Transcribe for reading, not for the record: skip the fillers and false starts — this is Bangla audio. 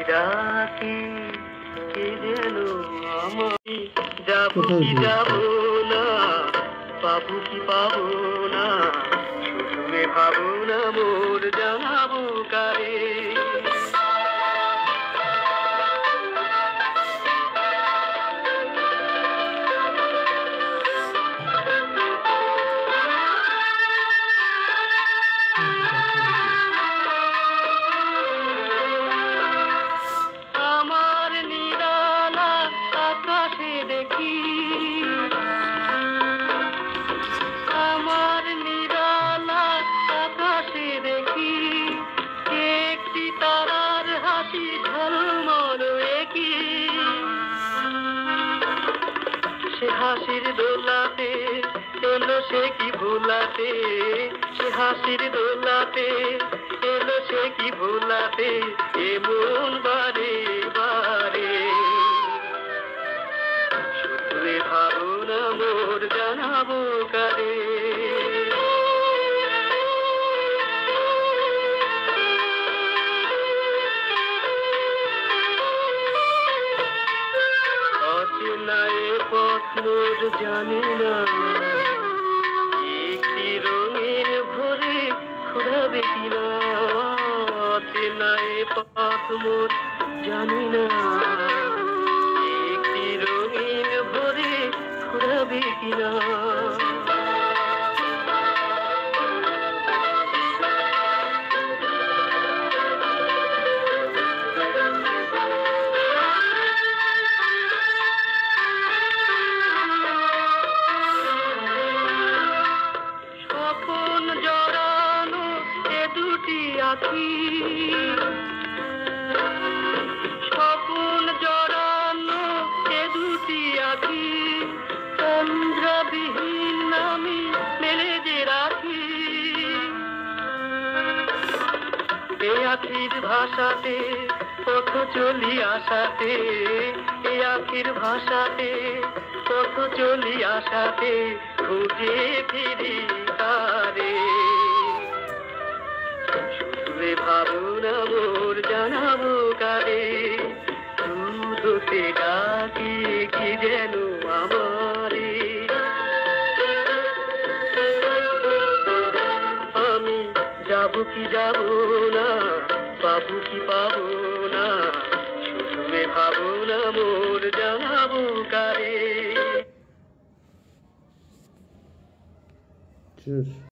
ডাকি কে যেন আমি যাবো কি যাবো না, পাবো কি পাবো না, শুধু ভাবো না মোর জানাবো কারে। আমার নিরালা আকাশে দেখি, আমার নিরালা আকাশে দেখি একটি তারার হাসি ঝলমল একি। সে হাসির দোলাতে এলো সে কি ভোলাতে, সে হাসির দোলাতে এলো সে কি ভোলাতে, এমন বারে বারে শুধু ভাবো না মোর জানাবো কারে। অচেনায় পথ মোর জানি না, একটি রঙের ভরে ঘোরাবে কিনা। অচেনায় পথ মোর জানি না, একটি রঙের ভরে ঘোরাবে কিনা। স্বপন জড়ানো এ দুটি আঁখি, স্বপন জড়ানো এ দুটি আঁখি, চন্দ্রবিহীন আমি মেলে যে রাখি। এ আখির ভাষাতে পথ চলি আশাতে, এ আখির ভাষাতে পথ চলি আশাতে, খুঁজে ফিরি তারে। শুধু ভাবো না মোর জানাবো কারে, দুধতে ডাকি কি যেন আমারে। আমি যাবো কি যাবো না, পাবো কি পাবো না, শুধু ভাবো না মোর জানাবো কারে।